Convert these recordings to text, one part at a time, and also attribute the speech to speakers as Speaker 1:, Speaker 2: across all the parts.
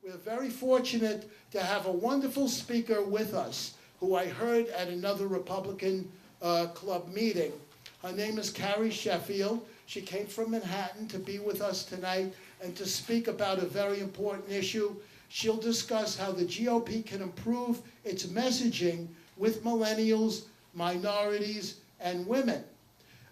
Speaker 1: We're very fortunate to have a wonderful speaker with us who I heard at another Republican club meeting. Her name is Carrie Sheffield. She came from Manhattan to be with us tonight and to speak about a very important issue. She'll discuss how the GOP can improve its messaging with millennials, minorities, and women.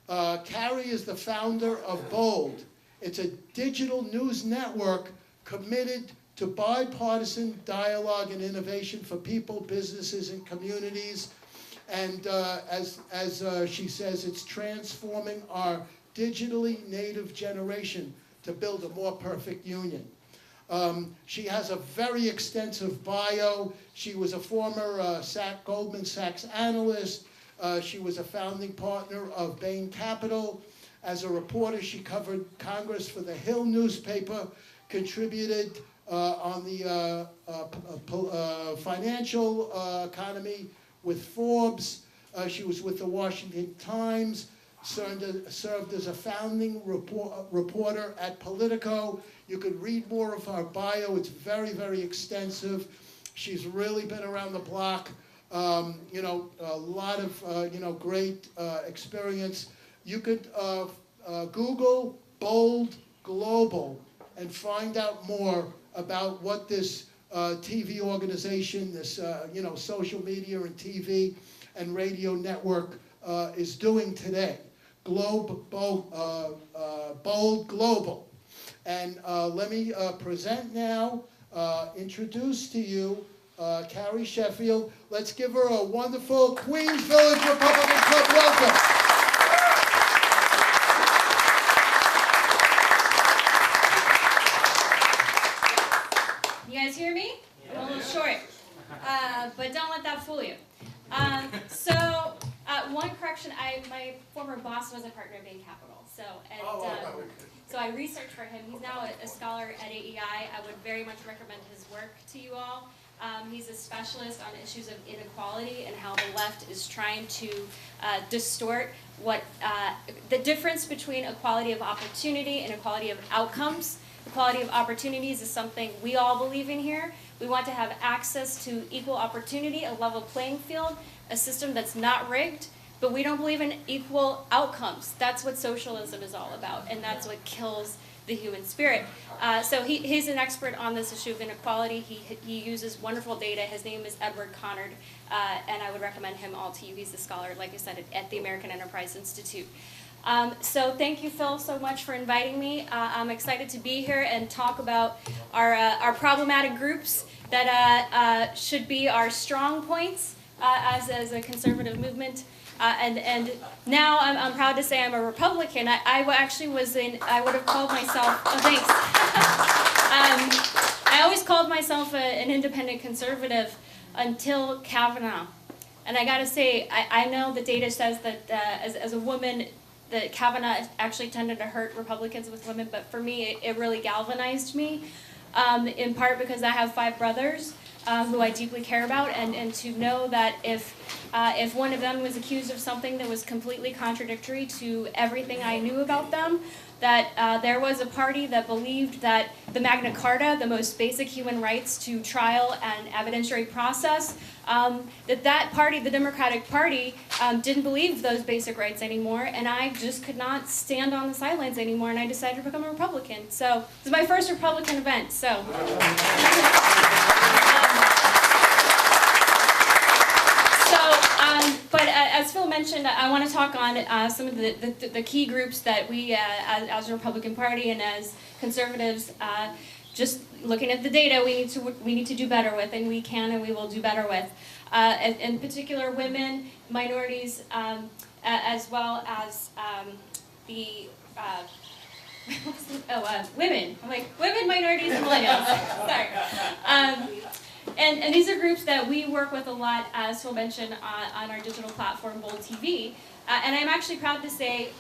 Speaker 1: Carrie is the founder of Bold. It's a digital news network committed to bipartisan dialogue and innovation for people, businesses, and communities. And as she says, it's transforming our digitally native generation to build a more perfect union. She has a very extensive bio. She was a former Goldman Sachs analyst. She was a founding partner of Bain Capital. As a reporter, she covered Congress for the Hill newspaper, contributed on the financial economy with Forbes. She was with the Washington Times, served as a founding reporter at Politico. You could read more of her bio. It's very, very extensive. She's really been around the block. A lot of great experience. You could Google Bold Global and find out more about what this TV organization, this social media and TV and radio network is doing today. Bold Global. And let me present now, introduce to you Carrie Sheffield. Let's give her a wonderful Queens Village Republican Club welcome.
Speaker 2: You guys hear me? I'm a little short, but don't let that fool you. One correction, my former boss was a partner at Bain Capital, so I researched for him. He's now a scholar at AEI. I would very much recommend his work to you all. He's a specialist on issues of inequality and how the left is trying to distort what the difference between equality of opportunity and equality of outcomes. Equality of opportunities is something we all believe in here. We want to have access to equal opportunity, a level playing field, a system that's not rigged, but we don't believe in equal outcomes. That's what socialism is all about, and that's what kills the human spirit. So he's an expert on this issue of inequality. He uses wonderful data. His name is Edward Conard, and I would recommend him all to you. He's a scholar, like I said, at the American Enterprise Institute. So thank you, Phil, so much for inviting me. I'm excited to be here and talk about our problematic groups that should be our strong points as a conservative movement. And now I'm proud to say I'm a Republican. I would have called myself, thanks. I always called myself an independent conservative until Kavanaugh. And I gotta say, I know the data says that as a woman, that Kavanaugh actually tended to hurt Republicans with women, but for me, it really galvanized me, in part because I have 5 brothers who I deeply care about, and to know that if one of them was accused of something that was completely contradictory to everything I knew about them, that there was a party that believed that the Magna Carta, the most basic human rights to trial and evidentiary process, that party, the Democratic Party, didn't believe those basic rights anymore, and I just could not stand on the sidelines anymore, and I decided to become a Republican. So this is my first Republican event, so. But as Phil mentioned, I want to talk on some of the key groups that we, as a Republican Party and as conservatives, just looking at the data, we need to do better with, and we can and we will do better with. In particular, women, minorities, as well as women. I'm like, women, minorities, and millennials. Sorry. And these are groups that we work with a lot, as Phil mentioned, on our digital platform, Bold TV. And I'm actually proud to say,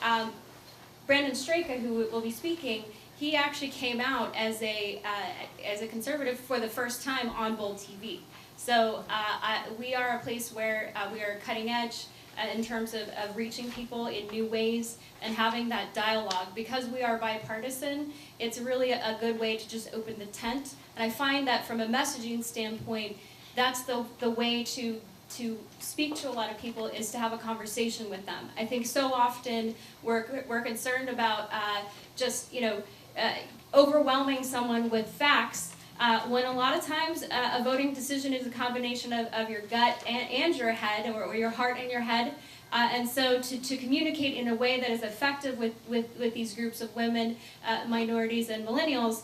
Speaker 2: Brandon Straka, who will be speaking, he actually came out as a conservative for the first time on Bold TV. So we are a place where we are cutting edge, in terms of reaching people in new ways and having that dialogue. Because we are bipartisan, it's really a good way to just open the tent. And I find that from a messaging standpoint, that's the way to speak to a lot of people, is to have a conversation with them. I think so often we're concerned about just overwhelming someone with facts, when a lot of times a voting decision is a combination of your gut and your head, or your heart and your head. And so to communicate in a way that is effective with these groups of women, minorities, and millennials,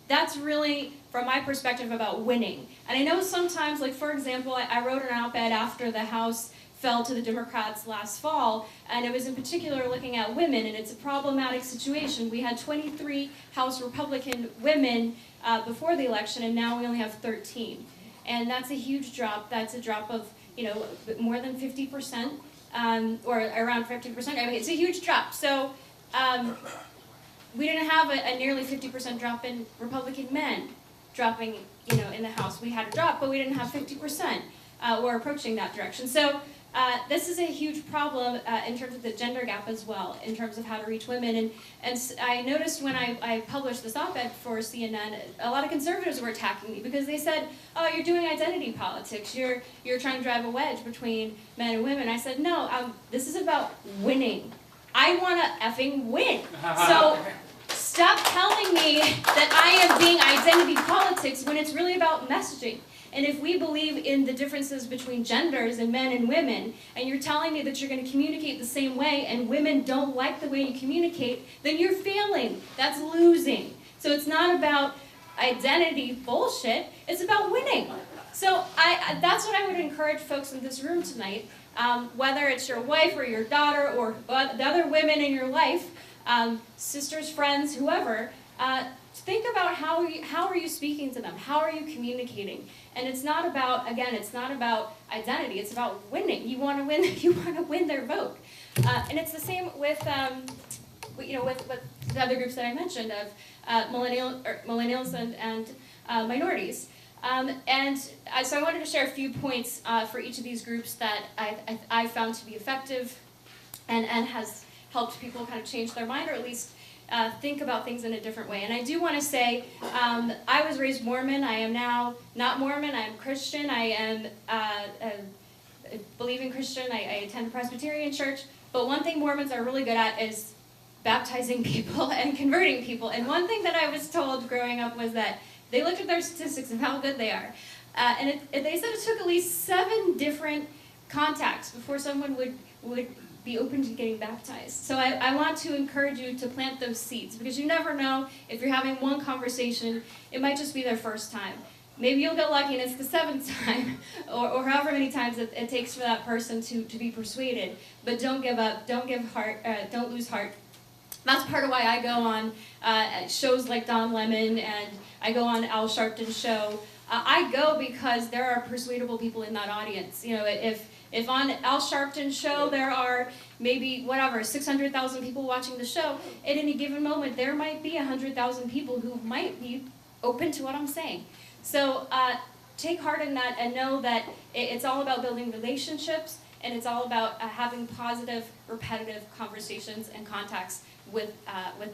Speaker 2: that's really, from my perspective, about winning. And I know sometimes, like for example, I wrote an op-ed after the House fell to the Democrats last fall, and it was in particular looking at women, and it's a problematic situation. We had 23 House Republican women before the election, and now we only have 13. And that's a huge drop. That's a drop of, more than 50%, or around 50%. I mean, it's a huge drop. So we didn't have a nearly 50% drop in Republican men dropping, in the House. We had a drop, but we didn't have 50%. We're approaching that direction. So this is a huge problem in terms of the gender gap as well, in terms of how to reach women. And I noticed when I published this op-ed for CNN, a lot of conservatives were attacking me because they said, "Oh, you're doing identity politics. You're trying to drive a wedge between men and women." I said, "No, this is about winning. I want to effing win. So stop telling me that I am being identity politics when it's really about messaging." And if we believe in the differences between genders and men and women, and you're telling me that you're going to communicate the same way and women don't like the way you communicate, then you're failing. That's losing. So it's not about identity bullshit, it's about winning. So that's what I would encourage folks in this room tonight, whether it's your wife or your daughter or the other women in your life, sisters, friends, whoever, think about how are you speaking to them? How are you communicating? And it's not about, again, it's not about identity. It's about winning. You want to win. You want to win their vote. And it's the same with with the other groups that I mentioned of millennials and minorities. So I wanted to share a few points for each of these groups that I found to be effective and has helped people kind of change their mind, or at least think about things in a different way. And I do want to say, I was raised Mormon. I am now not Mormon. I am Christian. I am a believing Christian. I attend a Presbyterian church. But one thing Mormons are really good at is baptizing people and converting people. And one thing that I was told growing up was that they looked at their statistics of how good they are. And they said it took at least 7 different contacts before someone would be open to getting baptized. So I want to encourage you to plant those seeds, because you never know, if you're having one conversation, it might just be their first time. Maybe you'll get lucky and it's the 7th time, or however many times it takes for that person to be persuaded. But don't give up, don't lose heart. That's part of why I go on shows like Don Lemon, and I go on Al Sharpton's show. I go because there are persuadable people in that audience. If on Al Sharpton's show there are maybe, 600,000 people watching the show, at any given moment there might be 100,000 people who might be open to what I'm saying. So take heart in that and know that it's all about building relationships, and it's all about having positive, repetitive conversations and contacts with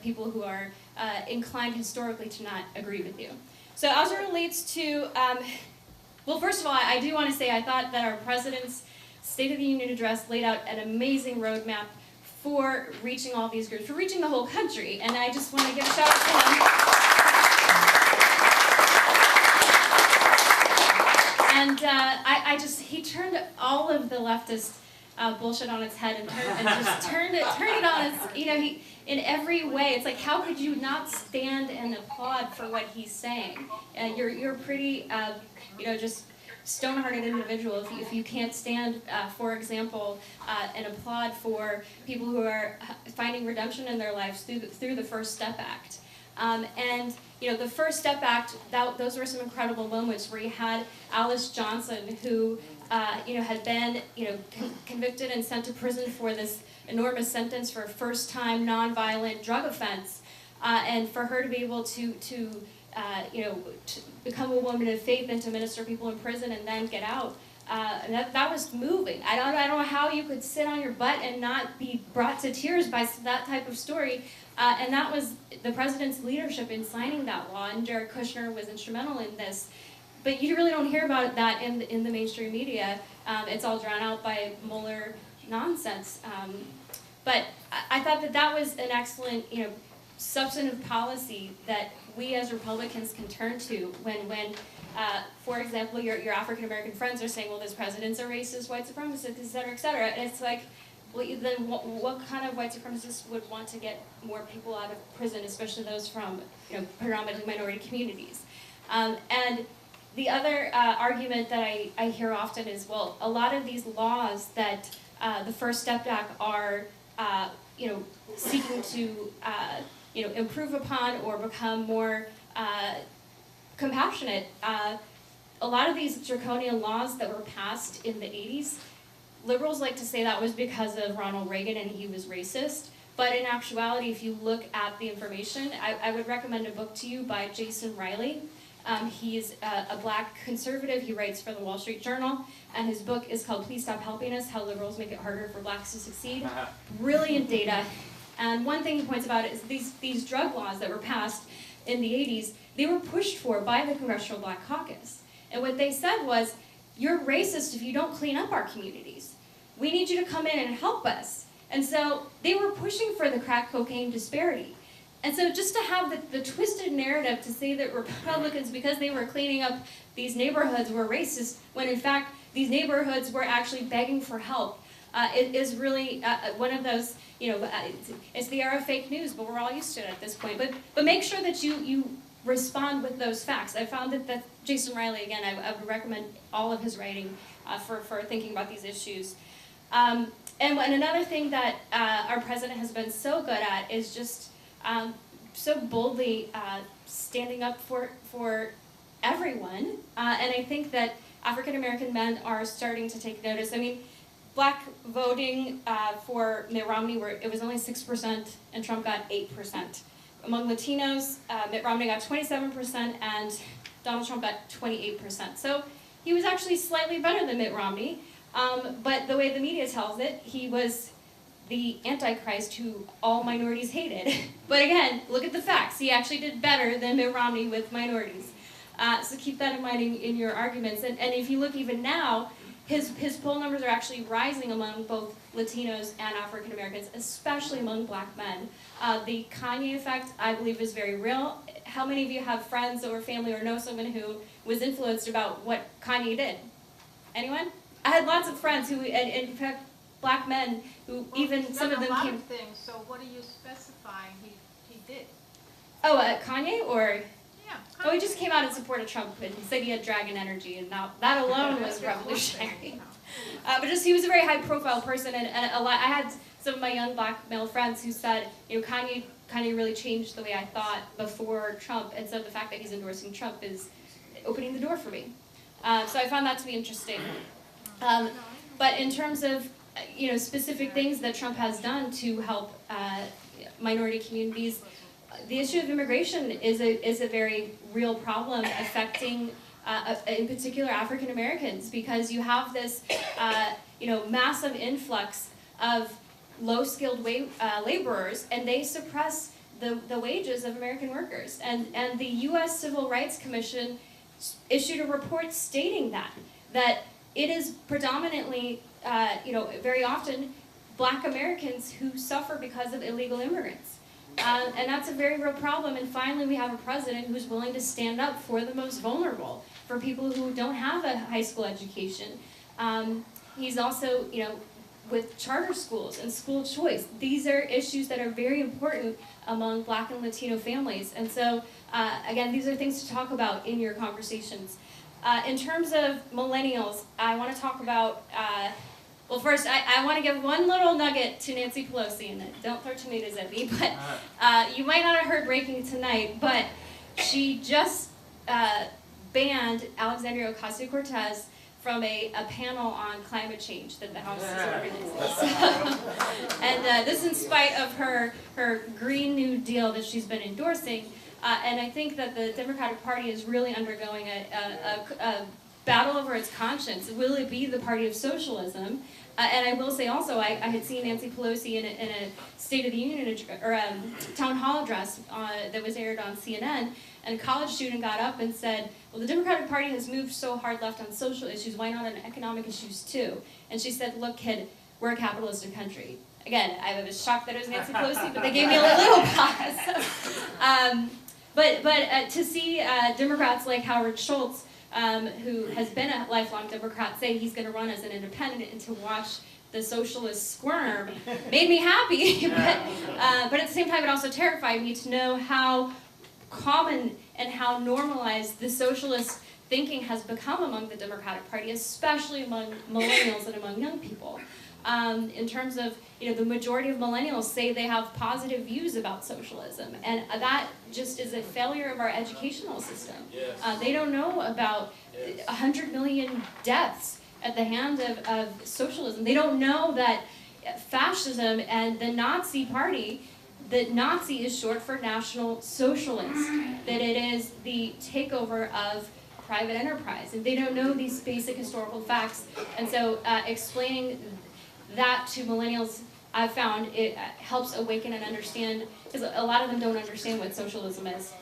Speaker 2: people who are inclined historically to not agree with you. So as it relates to, well, first of all, I do want to say I thought that our president's State of the Union address laid out an amazing roadmap for reaching all these groups, for reaching the whole country, and I just want to give a shout out to him. And he turned all of the leftist bullshit on its head and just turned it on its, in every way. It's like, how could you not stand and applaud for what he's saying? You're pretty, just stone-hearted individual if you can't stand, for example, and applaud for people who are finding redemption in their lives through the First Step Act. The First Step Act, those were some incredible moments where you had Alice Johnson, who had been convicted and sent to prison for this enormous sentence for a first-time nonviolent drug offense, and for her to be able to become a woman of faith and to minister people in prison and then get out And that was moving. I don't know how you could sit on your butt and not be brought to tears by that type of story. And that was the president's leadership in signing that law, and Jared Kushner was instrumental in this. But you really don't hear about that in the mainstream media. It's all drowned out by Mueller nonsense. But I thought that was an excellent, substantive policy that we as Republicans can turn to when for example, your African American friends are saying, well, this president's a racist, white supremacist, et cetera, et cetera. And it's like, well, then what kind of white supremacists would want to get more people out of prison, especially those from predominantly minority communities? And the other argument that I hear often is, well, a lot of these laws that the First Step Act are seeking to improve upon or become more compassionate. A lot of these draconian laws that were passed in the 80s, liberals like to say that was because of Ronald Reagan and he was racist. But in actuality, if you look at the information, I would recommend a book to you by Jason Riley. He's a black conservative. He writes for the Wall Street Journal, and his book is called Please Stop Helping Us, How Liberals Make It Harder for Blacks to Succeed. Brilliant data. And one thing he points about is these drug laws that were passed in the 80s, they were pushed for by the Congressional Black Caucus. And what they said was, you're racist if you don't clean up our communities. We need you to come in and help us. And so they were pushing for the crack cocaine disparity. And so just to have the twisted narrative to say that Republicans, because they were cleaning up these neighborhoods, were racist, when in fact these neighborhoods were actually begging for help, it is really one of those, it's the era of fake news, but we're all used to it at this point. But make sure that you respond with those facts. I found that Jason Riley, again, I would recommend all of his writing for thinking about these issues. And another thing that our president has been so good at is just so boldly standing up for everyone. And I think that African American men are starting to take notice. I mean, black voting for Mitt Romney, it was only 6%, and Trump got 8%. Among Latinos, Mitt Romney got 27%, and Donald Trump got 28%. So he was actually slightly better than Mitt Romney. But the way the media tells it, he was the Antichrist who all minorities hated. But again, look at the facts. He actually did better than Mitt Romney with minorities. So keep that in mind in your arguments. And if you look even now, his poll numbers are actually rising among both Latinos and African Americans, especially among black men. The Kanye effect, I believe, is very real. How many of you have friends or family or know someone who was influenced about what Kanye did? Anyone? I had lots of friends who, in fact, black men who even some of them
Speaker 3: came.
Speaker 2: A lot
Speaker 3: of things. So what are you specifying he did?
Speaker 2: Oh, Kanye or?
Speaker 3: Yeah. Kanye.
Speaker 2: Oh, he just came out in support of Trump and said he had dragon energy, and now that alone was revolutionary. But just he was a very high-profile person, and a lot. I had some of my young black male friends who said, Kanye really changed the way I thought before Trump, and so the fact that he's endorsing Trump is opening the door for me. So I found that to be interesting. But in terms of specific things that Trump has done to help minority communities, the issue of immigration is a very real problem affecting, in particular, African Americans, because you have this, massive influx of low-skilled laborers, and they suppress the wages of American workers. And the U.S. Civil Rights Commission issued a report stating that it is predominantly, very often, black Americans who suffer because of illegal immigrants. And that's a very real problem. And finally, we have a president who's willing to stand up for the most vulnerable, for people who don't have a high school education. He's also, with charter schools and school choice. These are issues that are very important among black and Latino families. And so, again, these are things to talk about in your conversations. In terms of millennials, I want to talk about, well, first, I want to give one little nugget to Nancy Pelosi, and don't throw tomatoes at me, but you might not have heard breaking tonight, but she just banned Alexandria Ocasio-Cortez from a panel on climate change that the House is organizing. And this in spite of her Green New Deal that she's been endorsing. And I think that the Democratic Party is really undergoing a battle over its conscience. Will it be the party of socialism? And I will say also, I had seen Nancy Pelosi in a State of the Union or a town hall address that was aired on CNN, and a college student got up and said, well, the Democratic Party has moved so hard left on social issues, why not on economic issues too? And she said, look, kid, we're a capitalistic country. Again, I was shocked that it was Nancy Pelosi, but they gave me a little pause. But to see Democrats like Howard Schultz, who has been a lifelong Democrat, say he's going to run as an independent, and to watch the socialists squirm made me happy. But at the same time, it also terrified me to know how common and how normalized the socialist thinking has become among the Democratic Party, especially among millennials and among young people. In terms of, the majority of millennials say they have positive views about socialism, and that just is a failure of our educational system.
Speaker 4: Yes.
Speaker 2: They don't know about 100 million deaths at the hand of socialism. They don't know that fascism and the Nazi Party, that Nazi is short for National Socialist, that it is the takeover of private enterprise, and they don't know these basic historical facts. And so explaining that to millennials, I've found it helps awaken and understand, because a lot of them don't understand what socialism is.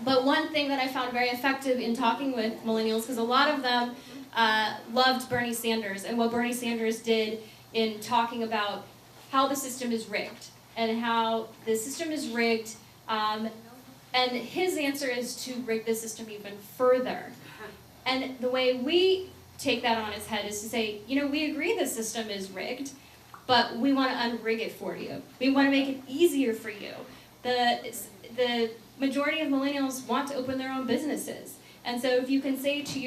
Speaker 2: But one thing that I found very effective in talking with millennials, because a lot of them loved Bernie Sanders and what Bernie Sanders did in talking about how the system is rigged and how the system is rigged, and his answer is to rig the system even further. And the way we take that on its head is to say, we agree the system is rigged, but we want to unrig it for you. We want to make it easier for you. The majority of millennials want to open their own businesses. And so if you can say to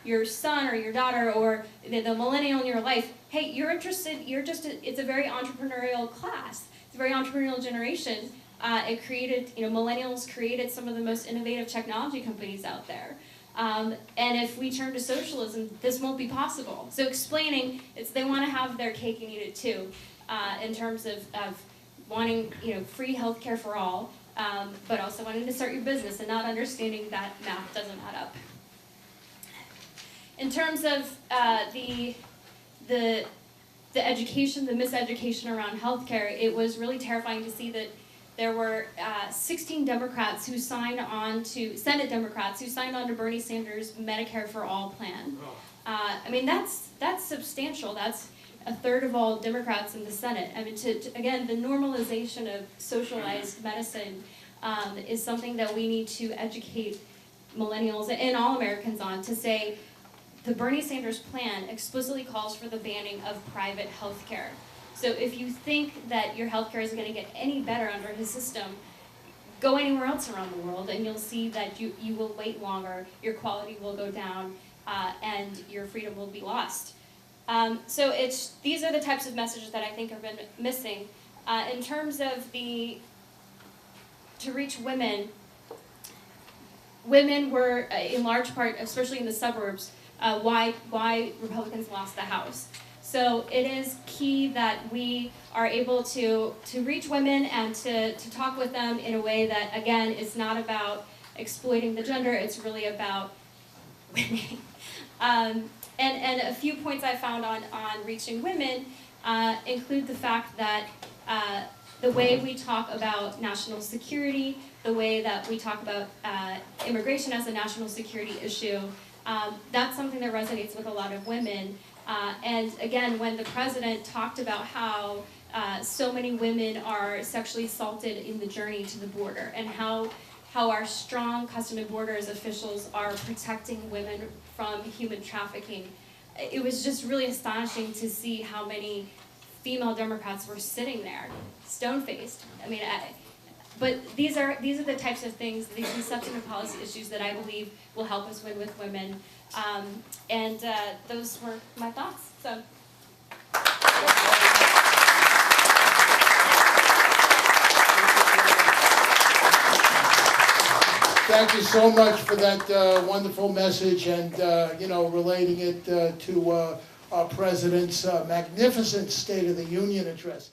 Speaker 2: your son or your daughter or the millennial in your life, hey, you're interested, it's a very entrepreneurial class. It's a very entrepreneurial generation. It created, millennials created some of the most innovative technology companies out there. And if we turn to socialism, this won't be possible. So explaining, they want to have their cake and eat it too, in terms of wanting, free healthcare for all, but also wanting to start your business and not understanding that math doesn't add up. In terms of the education, the miseducation around healthcare, it was really terrifying to see that there were 16 Democrats who signed on to, Senate Democrats who signed on to Bernie Sanders' Medicare for All plan. I mean, that's substantial. That's a third of all Democrats in the Senate. I mean, again, the normalization of socialized medicine is something that we need to educate millennials and all Americans on, to say the Bernie Sanders plan explicitly calls for the banning of private health care. So if you think that your healthcare is going to get any better under his system, go anywhere else around the world and you'll see that you will wait longer, your quality will go down, and your freedom will be lost. So these are the types of messages that I think have been missing. In terms of to reach women, women were in large part, especially in the suburbs, why Republicans lost the House. So it is key that we are able to reach women and to talk with them in a way that, again, is not about exploiting the gender, it's really about winning. And a few points I found on reaching women include the fact that the way we talk about national security, the way that we talk about immigration as a national security issue, that's something that resonates with a lot of women. And again, when the president talked about how so many women are sexually assaulted in the journey to the border, and how our strong Customs and Borders officials are protecting women from human trafficking, it was just really astonishing to see how many female Democrats were sitting there, stone-faced. I mean, but these are the types of things, these substantive policy issues that I believe will help us win with women. And those were my thoughts. So.
Speaker 1: Thank you so much for that wonderful message, and relating it to our president's magnificent State of the Union address.